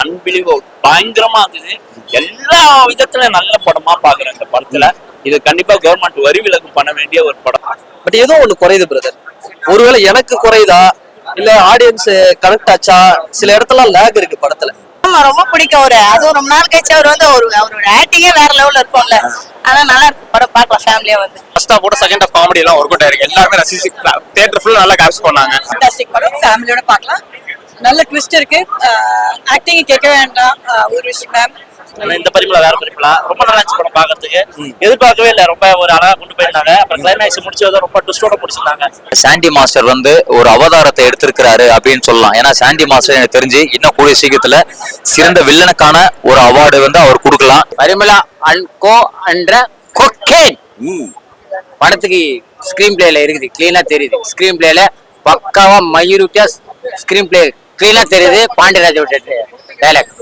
Unbelievable பயங்கரமா இருந்தது. எல்லா விதத்துல நல்ல படமா பாக்குறேன் இந்த படத்துல. இது கண்டிப்பா கவர்மெண்ட் வரி விலக்கு பண்ண வேண்டிய ஒரு படம். பட் ஏதோ ஒண்ணு குறையுது பிரதர். ஒருவேளை எனக்கு குறையுதா இல்ல ஆடியன்ஸ் கனெக்ட் ஆச்சா? சில இடத்துல லேக் இருக்கு படத்துல. ஆமா, ரொம்ப பிடிக்கும் அவரு. அதுவும் ரொம்ப நாள் கழிச்சு அவர் வந்து அவரோட ஆக்டிங்கே வேற லெவல்ல இருக்கும்ல. ஆனா நல்லா இருக்கு படம், பார்க்கலாம் ஃபேமிலியா வந்து. ஃபர்ஸ்ட் ஹாஃப் கூட செகண்ட் ஹாஃப் காமெடி எல்லாம் ஒர்க் அவுட் ஆயிருக்கு. எல்லாருமே ரசிச்சு தியேட்டர் ஃபுல்லா நல்லா கேப்சர் பண்ணாங்க. ஃபேண்டாஸ்டிக் படம், ஃபேமிலியோட பார்க்கலாம். நல்ல ட்விஸ்ட் இருக்கு. ஆக்டிங் கேட்க வேண்டாம். ஊர்வஷி மேம் இந்த பரிமளா வேற பரிமளா ரொம்ப நல்லா இருந்துச்சு படம் பாக்கிறதுக்கு. எதிர்பார்க்கவே இல்லை, ரொம்ப ஒரு அழகா கொண்டு போயிருந்தாங்க. அப்புறம் கிளைமேக்ஸ் முடிச்சதை ரொம்ப ட்விஸ்டோட முடிச்சிருந்தாங்க. சாண்டி மாஸ்டர் வந்து ஒரு அவதாரத்தை எடுத்திருக்கிறாரு அப்படின்னு சொல்லலாம். ஏன்னா சாண்டி மாஸ்டர் எனக்கு தெரிஞ்சு இன்னும் கூடிய சீக்கிரத்துல சிறந்த வில்லனுக்கான ஒரு அவார்டு வந்து அவர் கொடுக்கலாம். பரிமளா அண்ட் கோ என்ற கொக்கேன் படத்துக்கு ஸ்கிரீன் பிளேல இருக்குது, கிளீனா தெரியுது. ஸ்கிரீன் பிளேல பக்காவா மையூரிட்டியா ஸ்கிரீன் பிளே கிளீனா தெரியுது. பாண்டியராஜ் டைலாக்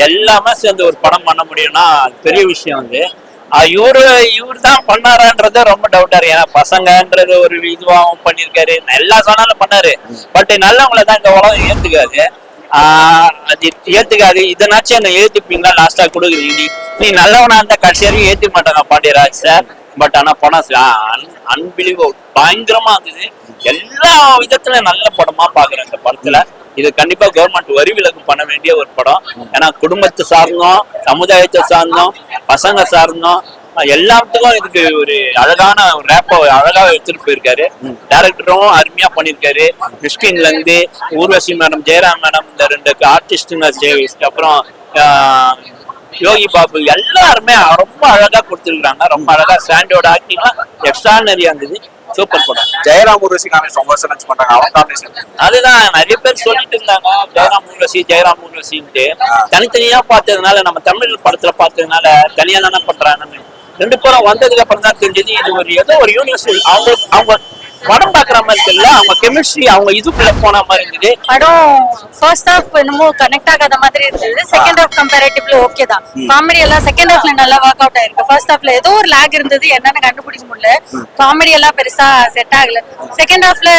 எல்லாமே சேர்ந்து ஒரு படம் பண்ண முடியும்னா பெரிய விஷயம் வந்து. இவரு தான் பண்ணாரான்றது ரொம்ப டவுட்டா இருக்கு. ஏன்னா பசங்கன்றது ஒரு இதுவாகவும் பண்ணிருக்காரு, எல்லா சொன்னாலும் பண்ணாரு. பட் நல்லவங்களை தான் இந்த உலகம் ஏத்துக்காது. அது ஏத்துக்காது. இதனாச்சும் என்ன ஏத்துப்பீங்களா? லாஸ்டா கொடுக்குறீங்க நீ நல்லவனா இருந்தா கடைசி வரைக்கும் ஏத்துக்க மாட்டாங்க பாண்டியராஜ் சார். பட் ஆனா படம் அன்பிலீவபிள் பயங்கரமா இருந்தது. எல்லா விதத்துல நல்ல படமா பாக்குறேன் இந்த படத்துல. இது கண்டிப்பா கவர்மெண்ட் வரி விலக்கு பண்ண வேண்டிய ஒரு படம். ஏன்னா குடும்பத்தை சார்ந்தோம், சமுதாயத்தை சார்ந்தோம், பசங்க சார்ந்தோம், எல்லாத்துக்கும் இதுக்கு ஒரு அழகான ஒரு ரேப்ப அழகா எடுத்துட்டு போயிருக்காரு. டைரக்டரும் அருமையா பண்ணிருக்காரு. மிஷ்கின்ல இருந்து ஊர்வசி மேடம், ஜெயராம் மேடம், இந்த ரெண்டு ஆர்டிஸ்டுங்க, அப்புறம் யோகி பாபு எல்லாருமே ரொம்ப அழகா கொடுத்துருக்காங்க. ரொம்ப அழகா ஸ்டாண்டோட ஆக்டிங்லாம் எக்ஸ்ட்ரானரியா இருந்தது. சூப்பர் படம். ஜெயராம் ஊர்வசி காமிச்சு ரொம்ப செலக்ட் பண்றாங்க. அவங்க காம்பினேஷன் அதுதான் நிறைய பேர் சொல்லிட்டு இருந்தாங்க, ஜெயராம் ஊர்வசின்ட்டு. தனித்தனியா பார்த்ததுனால, நம்ம தமிழ் படத்துல பார்த்ததுனால தனியா தானே பண்றாங்கன்னு ரெண்டு பேரும் வந்ததுக்கு அப்புறம் தான் தெரிஞ்சது இது ஒரு ஏதோ ஒரு யூனிவர்சல். அவங்க படம் பாக்குற மாதிரி தெரியல, அவங்க கெமிஸ்ட்ரி அவங்க இதுக்குள்ள போன மாதிரி இருந்தது. படம் ஃபர்ஸ்ட் ஹாஃப் என்னமோ கனெக்ட் ஆகாத மாதிரி இருந்தது. செகண்ட் ஹாஃப் கம்பேரிட்டிவ்லி ஓகே தான். காமெடி எல்லாம் செகண்ட் ஹாஃப்ல நல்லா ஒர்க் அவுட் ஆயிருக்கு. ஃபர்ஸ்ட் ஹாஃப்ல ஏதோ ஒரு லேக் இருந்தது, என்னன்னு கண்டுபிடிக்க முடியல. காமெடி எல்லாம் பெருசா செட் ஆகல. செகண்ட் ஹாஃப்ல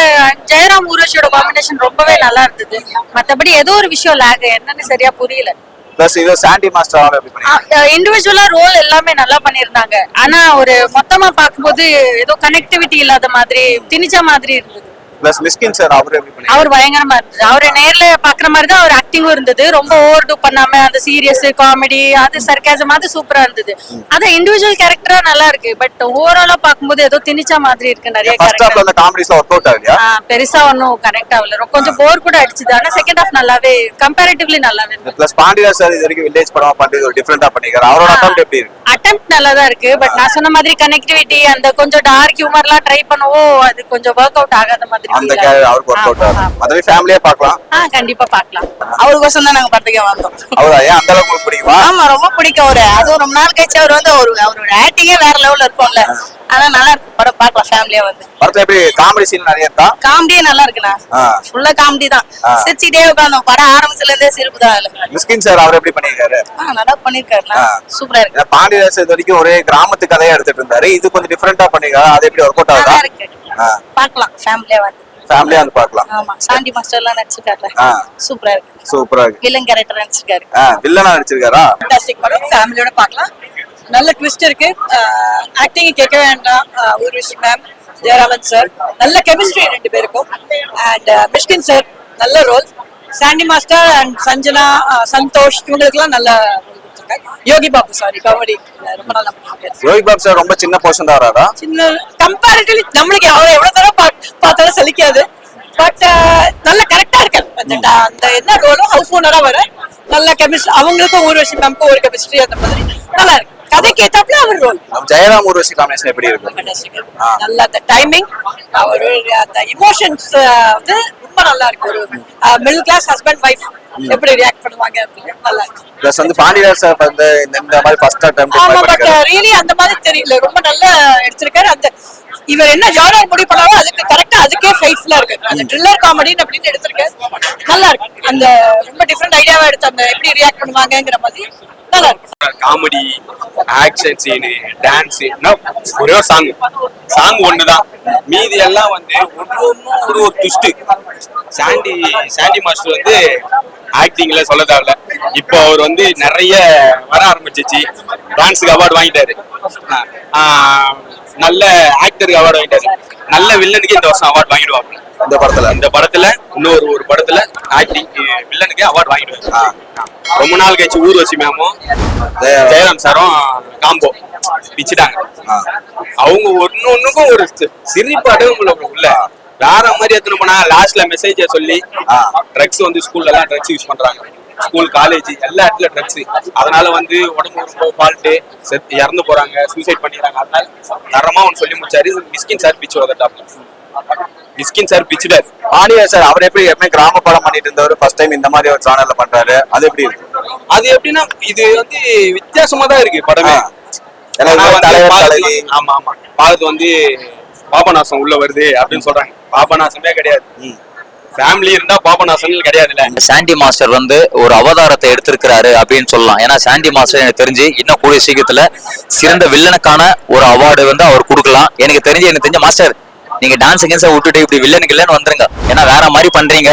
ஜெயராம் ஊர்வஷியோட காம்பினேஷன் ரொம்பவே நல்லா இருந்தது. மத்தபடி ஏதோ ஒரு விஷயம் லேக், என்னன்னு சரியா புரியல. பிளஸ் இது சாண்டி மாஸ்டர் எப்படி பண்ணாங்க? இண்டிவிஜுவலா ரோல் எல்லாமே நல்லா பண்ணிருந்தாங்க. ஆனா ஒரு மொத்தமா பார்க்கும்போது ஏதோ கனெக்டிவிட்டி இல்லாத மாதிரி, திணிச்ச மாதிரி இருந்தது. பிளஸ் மிஸ்கின் சார் அவர் எப்படி பண்ணாங்க? அவர் பயங்கரமா இருந்தது. அவரை நேர்ல பாக்குற மாதிரி தான் அவர் ஆக்டிங்கும் இருந்தது. ரொம்ப ஓவர் டூ பண்ணாம அந்த சீரியஸ் காமெடி, அது சர்க்காசம், அது சூப்பரா இருந்தது. அது இண்டிவிஜுவல் கேரக்டரா நல்லா இருக்கு. பட் ஓவராலா பாக்கும்போது ஏதோ திணிச்ச மாதிரி இருக்கு நிறைய கேரக்டர். அந்த காமெடிஸ்ல ஒர்க் அவுட் ஆகலையா? பெருசா ஒன்னும் கனெக்ட் ஆகல. கொஞ்சம் போர் கூட அடிச்சுது. ஆனா செகண்ட் ஹாஃப் நல்லாவே கம்பேரிட்டிவ்லி நல்லாவே இருந்தது. பிளஸ் பாண்டியராஜ் சார் இது வரைக்கும் வில்லேஜ் படமா பண்ணி ஒரு டிஃபரெண்டா பண்ணிருக்காரு. அவரோட அட்டெம்ப்ட் எப்படி இருக்கு? அட்டெம்ப்ட் நல்லா தான் இருக்கு. பட் நான் சொன்ன மாதிரி கனெக்டிவிட்டி, அந்த கொஞ்சம் டார்க் ஹியூமர்லாம் ட்ரை பண்ணவோ அது கொஞ்சம் ஒர்க் அவுட் ஆகாத மாதிரி. அந்த அவருக்கு ஒர்க் அவுட் ஆகும். அதவே ஃபேமிலியா பார்க்கலாம். கண்டிப்பா பார்க்கலாம். அவருக்கோசம் தான் நாங்க படத்துக்கே வந்தோம். அவரா ஏன் அந்த அளவுக்கு உங்களுக்கு பிடிக்குமா? ஆமா, ரொம்ப பிடிக்கும் அவரு. அதுவும் ரொம்ப நாள் கழிச்சு அவர் வந்து அவரோட ஆக்டிங்கே வேற லெவல்ல இருக்கும்ல. ஆனா நல்லா இருக்கு படம், பார்க்கலாம் ஃபேமிலியா வந்து. படத்துல எப்படி காமெடி சீன் நிறைய இருக்கா? காமெடியே நல்லா இருக்குண்ணா. ஃபுல்லா காமெடி தான். சிரிச்சிட்டே உட்கார்ந்தோம். படம் ஆரம்பத்துல இருந்தே சிரிப்பு தான். மிஸ்கின் சார் அவர் எப்படி பண்ணிருக்காரு? நல்லா பண்ணிருக்காருண்ணா. சூப்பரா இருக்கு. பாண்டியராஜ் இது வரைக்கும் ஒரே கிராமத்து கதையா எடுத்துட்டு இருந்தாரு. இது கொஞ்சம் டிஃபரெண்டா பண்ணிருக்காரு. அது எப்படி ஒர்க் அவுட் ஆகுதா? பார்க்கலாம் ஃபேமிலியா வந்து. ஃபேமிலியா வந்து பார்க்கலாம். ஆமா, சாண்டி மாஸ்டர் எல்லாம் நடிச்சிருக்காரு. சூப்பரா இருக்கு. சூப்பரா இருக்கு. வில்லன் கேரக்டர் நடிச்சிருக்காரு. வில்லனா நடிச்சிருக்காரா? ஃபேண்டாஸ்டிக் படம், ஃபேமிலியோட பார்க்கலாம். நல்ல ட்விஸ்ட் இருக்கு. ஆக்டிங் கேட்க வேண்டாம். ஊர்வஷி மேம், ஜெயராமன் சார், நல்ல கெமிஸ்ட்ரி ரெண்டு பேருக்கும். அண்ட் மிஷ்கின் சார் நல்ல role. Sandy master and Sanjana, Santhosh, இவங்களுக்குலாம் நல்ல யோகி பாபு சாரி காமெடி ரொம்ப நல்லா பண்ணிருக்காரு. யோகி பாபு சார் ரொம்ப சின்ன போர்ஷன் தான் வராரா? சின்ன கம்பேரிட்டிவ்லி நம்மளுக்கு அவரை எவ்வளவு தூரம் பார்த்தாலும் சலிக்காது. பட் நல்ல கரெக்டா இருக்காரு. அந்த என்ன ரோலும் ஹவுஸ் ஓனரா வர நல்ல கெமிஸ்ட்ரி. அவங்களுக்கும் ஊர்வஷி மேம்க்கும் ஒரு கெமிஸ்ட்ரி அந்த மாதிரி நல்லா இருக்கு. கதைக்கு ஏத்தாப்புல அவர் ரோல். ஜெயராம் ஊர்வசி காம்பினேஷன் எப்படி இருக்கு? நல்ல அந்த டைமிங், அவர் அந்த இமோஷன்ஸ் வந்து ரொம்ப நல்லா இருக்கு. ஒரு மிடில் கிளாஸ் ஹஸ்பண்ட் வைஃப் எப்படி ரியாக்ட் பண்ணுவாங்க அப்படின்னு நல்லா இருக்கு. பிளஸ் வந்து பாண்டியராஜ் சார் வந்து இந்த மாதிரி ஃபர்ஸ்ட் அட்டெம்ப்ட் ஆமா, பட் ரியலி அந்த மாதிரி தெரியல. ரொம்ப நல்லா எடுத்திருக்காரு. அந்த இவர் என்ன ஜானர் முடிவு பண்ணாலும் அதுக்கு கரெக்டா அதுக்கே ஃபைட்ஃபுல்லா இருக்கு. அந்த த்ரில்லர் காமெடி அப்படின்னு எடுத்திருக்காரு. நல்லா இருக்கு. அந்த ரொம்ப டிஃபரெண்ட் ஐடியாவா எடுத்து அந்த எப்படி ரியாக்ட் பண்ணுவாங்கங்கிற மாதிரி காமெடி, ஆக்ஷன் சீனு, டான்ஸ், ஒரே ஒரு சாங் ஒண்ணுதான். மீதி எல்லாம் வந்து ஒவ்வொன்றும் ஒரு ட்விஸ்ட். சாண்டி மாஸ்டர் வந்து ஆக்டிங்ல சொல்ல தேவையில்ல. இப்போ அவர் வந்து நிறைய வர ஆரம்பிச்சிச்சு. டான்ஸுக்கு அவார்டு வாங்கிட்டாரு, நல்ல ஆக்டருக்கு அவார்டு வாங்கிட்டாரு, நல்ல வில்லனுக்கு இந்த வருஷம் அவார்டு வாங்கிடுவாங்க. இந்த படத்துல இன்னொரு ஒரு படத்துல ஆக்டிங் வில்லனுக்கு அவார்டு வாங்கிடுவாரு. ரொம்ப நாள் கழிச்சு ஊர்வசி மேமும் ஜெயராம் சாரும் காம்போ பிச்சுட்டாங்க. அவங்க ஒன்னுக்கும் ஒரு சிரிப்பு அடவுங்களுக்கு உள்ள வேற மாதிரி எத்தனை போனா லாஸ்ட்ல மெசேஜ சொல்லி ட்ரக்ஸ் வந்து ஸ்கூல்ல எல்லாம் ட்ரக்ஸ் யூஸ் பண்றாங்க. ஸ்கூல் காலேஜ் எல்லா இடத்துல ட்ரக்ஸ். அதனால வந்து உடம்பு ரொம்ப ஃபால்ட்டு, இறந்து போறாங்க, சூசைட் பண்ணிடுறாங்க. அதனால தரமா ஒன்று சொல்லி முடிச்சாரு. மிஸ்கின் சார் பிச்சு உதட்டாப்ல. மிஸ்கின் சார் பிச்சுட்டாரு. பாண்டியா சார் அவர் எப்படி எப்பவுமே கிராம படம் பண்ணிட்டு இருந்தவர் ஃபர்ஸ்ட் டைம் இந்த மாதிரி ஒரு சேனல்ல பண்றாரு. அது எப்படி இருக்கு? அது எப்படின்னா இது வந்து வித்தியாசமா தான் இருக்கு படமே. ஆமா ஆமா பாலத்து வந்து பாபநாசம் உள்ள வருது அப்படின்னு சொல்றாங்க. பாபநாசமே கிடையாது, ஃபேமிலி இருந்தா பாபநாசம் கிடையாதுல்ல. சாண்டி மாஸ்டர் வந்து ஒரு அவதாரத்தை எடுத்திருக்கிறாரு அப்படின்னு சொல்லலாம். ஏன்னா சாண்டி மாஸ்டர் எனக்கு தெரிஞ்சு இன்னும் கூடிய சீக்கிரத்துல சிறந்த வில்லனுக்கான ஒரு அவார்டு வந்து அவர் கொடுக்கலாம். எனக்கு தெரிஞ்ச மாஸ்டர் நீங்க டான்ஸ் கேன்ஸை விட்டுட்டு இப்படி வில்லனுக்கு இல்லைன்னு வந்துருங்க. ஏன்னா வேற மாதிரி பண்றீங்க.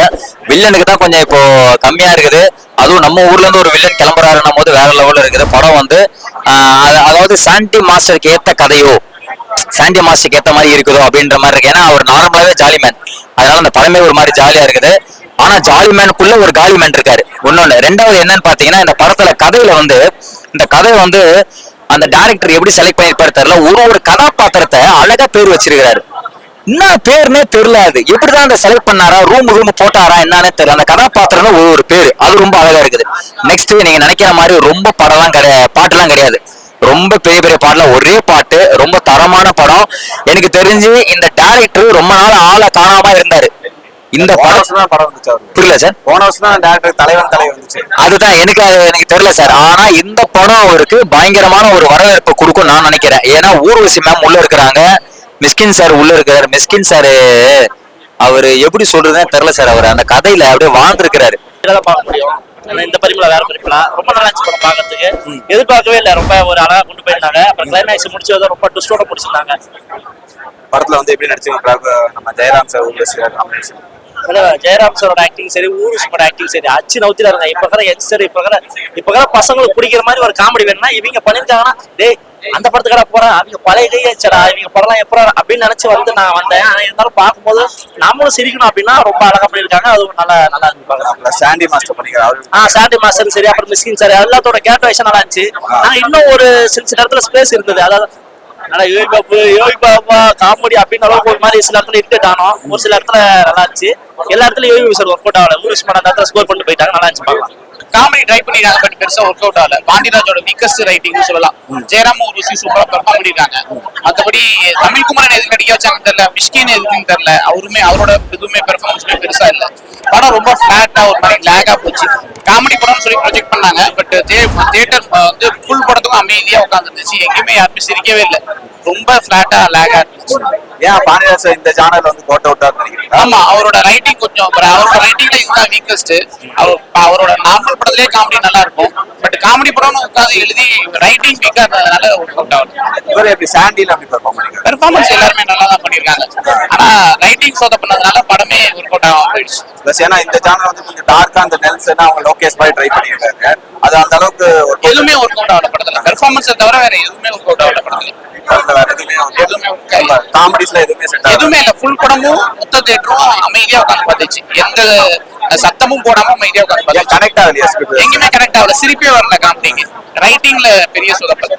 வில்லனுக்கு தான் கொஞ்சம் இப்போ கம்மியா இருக்குது. அதுவும் நம்ம ஊர்ல இருந்து ஒரு வில்லன் கிளம்புறாருன்னும் போது வேற லெவல்ல இருக்குது படம் வந்து. அதாவது சாண்டி மாஸ்டருக்கு ஏத்த கதையோ சாண்டி மாஸ்டருக்கு ஏத்த மாதிரி இருக்குதோ அப்படின்ற மாதிரி இருக்கு. ஏன்னா அவர் நார்மலாவே ஜாலிமேன், அதனால அந்த படமே ஒரு மாதிரி ஜாலியா இருக்குது. ஆனா ஜாலிமேனுக்குள்ள ஒரு காலிமேன் இருக்காரு. ஒன்னொன்னு. ரெண்டாவது என்னன்னு பாத்தீங்கன்னா இந்த படத்துல கதையில வந்து இந்த கதை வந்து அந்த டைரக்டர் எப்படி செலக்ட் பண்ணிருப்பாரு தெரியல. ஒரு கதாபாத்திரத்தை அழகா பேர் வச்சிருக்காரு. என்ன பேருனே தெரியல. அது எப்படிதான் அந்த செலக்ட் பண்ணாரா, ரூம் போட்டாரா என்னன்னே தெரியல. அந்த கதாபாத்திரம் ஒரு பேரு, அது ரொம்ப அழகா இருக்குது. நெக்ஸ்ட் நீங்க நினைக்கிற மாதிரி ரொம்ப பாட்டுலாம் கிடையாது. ரொம்ப பெரிய பெரிய பாட்டுல ஒரே பாட்டு, ரொம்ப தரமான படம். எனக்கு தெரிஞ்சு இந்த டைரக்டர் ரொம்ப நாள் ஆளை காணாம இருந்தாரு. இந்த படம் வந்துச்சு புரியல சார். போன வருஷம் தான் டைரக்டர் தலைவன் வந்துச்சு. அதுதான் எனக்கு தெரியல சார். ஆனா இந்த படம் அவருக்கு பயங்கரமான ஒரு வரவேற்பு கொடுக்கும் நான் நினைக்கிறேன். ஏன்னா ஊர்வசி மேம் உள்ள இருக்கிறாங்க, மிஸ்கின் சார் உள்ள இருக்காரு. மிஸ்கின் சார் அவரு எப்படி சொல்றதுன்னு தெரியல சார். அவர் அந்த கதையில அப்படியே வாழ்ந்துருக்கிறாரு. பார்க்க முடியும். இந்த பரிமளா வேற பரிமளா ரொம்ப நல்லா இருந்துச்சு படம் பாக்கிறதுக்கு. எதிர்பார்க்கவே இல்லை, ரொம்ப ஒரு அழகா கொண்டு போயிருந்தாங்க. அப்புறம் கிளைமேக்ஸ் முடிச்சது ரொம்ப ட்விஸ்டோட முடிச்சிருந்தாங்க. படத்துல வந்து எப்படி நடிச்சிருக்காங்க நம்ம ஜெயராம் சார், ஊர்வசி சார். ஜெயராம் சாரோட ஆக்டிங் சரி, ஊர்வசியோட ஆக்டிங் சரி, அச்சு நவுத்தில இருந்தாங்க. இப்ப பசங்களுக்கு பிடிக்கிற மாதிரி ஒரு காமெடி வேணும்னா இவங்க பண்ணிருக்காங்கன்னா, டேய் அந்த படத்துக்கடா போறேன், அவங்க பழைய கையாச்சடா, இவங்க படம்லாம் எப்போ அப்படின்னு நினைச்சு வந்து நான் வந்தேன். ஆனா இருந்தாலும் பார்க்கும்போது நம்மளும் சிரிக்கணும் அப்படின்னா ரொம்ப அழகா பண்ணிருக்காங்க. அதுவும் நல்லா இருந்து பாக்கலாம். சாண்டி மாஸ்டர் பண்ணிக்கிறாரு. சாண்டி மாஸ்டர் சரி, அப்புறம் மிஸ்கின் சரி, எல்லாத்தோட கேரக்டரைசேஷன் நல்லா இருந்துச்சு. ஆனா இன்னும் ஒரு சில இடத்துல ஸ்பேஸ் இருந்தது. அதாவது யோகி பாபா காமெடி அப்படின்னு அளவுக்கு ஒரு மாதிரி சில இடத்துல இட்டுட்டானோ, ஒரு சில இடத்துல நல்லா இருந்துச்சு. எல்லா இடத்துலயும் யோகி சார் ஒர்க் அவுட் ஆகல. ஊர்வசி படம் அந்த இடத்துல ஸ்கோர் பண்ணிட்டு போயிட்டாங்க, நல்லா இருந்துச்சு பார்க்கலாம். காமெடி ட்ரை பண்ணிருக்காங்க, பட் பெருசா ஒர்க் அவுட் ஆகல. பாண்டியராஜோட வீக்கஸ்ட் ரைட்டிங் சொல்லலாம். ஜெயராம் ஊர்வசி சூப்பரா பெர்ஃபார்ம் பண்ணிருக்காங்க. மற்றபடி தமிழ்குமரன் எதுக்கு நடிக்க வச்சாங்கன்னு தெரியல, மிஷ்கின் எதுக்குன்னு தெரியல. அவரோட எதுவுமே பெர்ஃபார்மன்ஸ்மே பெருசா இல்ல. படம் ரொம்ப ஃபிளாட்டா ஒரு மாதிரி லேகா போச்சு. காமெடி படம்னு சொல்லி ப்ரொஜெக்ட் பண்ணாங்க, பட் தியேட்டர் வந்து ஃபுல் படத்துக்கும் அமைதியா உட்காந்துருந்துச்சு. எங்கேயுமே யாருமே சிரிக்கவே இல்லை. ரொம்ப ஃபிளாட்டா லேகா இருந்துச்சு. ஏன் பாண்டியராஜ் சார் இந்த ஜானர்ல வந்து கோட் அவுட்டா நினைக்கிறீங்க? ஆமா, அவரோட ரைட்டிங் கொஞ்சம் அவரோட ரைட்டிங்ல இதுதான் வீக்கஸ்ட். அவரோட நார்மல் படத்திலே காமெடி நல்லா இருக்கும், பட் காமெடி படம்னு உட்காந்து எழுதி ரைட்டிங் வீக்கா இருந்ததுனால ஒர்க் அவுட் ஆகுது. இவர் எப்படி சாண்டில அப்படி பெர்ஃபார்ம் பண்ணிருக்காரு? பெர்ஃபார்மன்ஸ் எல்லாருமே நல்லா தான் பண்ணிருக்காங்க. ஆனா ரைட்டிங் சோத பண்ணதுனால படமே ஒர்க் அவுட் ஆகாம போயிடுச்சு. பிளஸ் ஏன்னா இந்த ஜானர் வந்து கொஞ்சம் டார்க்கா அந்த நெல்சன் அவங்க லோகேஷ் மாதிரி ட்ரை பண்ணிருக்காங்க. அது அந்த அளவுக்கு எதுவுமே ஒர்க் அவுட் ஆகல படத்துல. பெர்ஃபார்மன்ஸை தவிர வேற எதுவுமே ஒர்க் அவுட் ஆகல படத்துல. வேற எதுவுமே காமெடிஸ்ல எதுவுமே இல்ல. ஃபுல் படமும் மொத்த தியேட்டரும் அமைதியா உட்காந்து பார்த்துச்சு. எந்த சத்தமும் போடாம அமைதியா உட்காந்து பார்த்துச்சு. கனெக்ட் ஆகலையா? எங்கேயுமே கனெக்ட் ஆகல. சிரிப்பே வரல காமெடிக்கு. ரைட்டிங்ல பெரிய சொதப்பல்.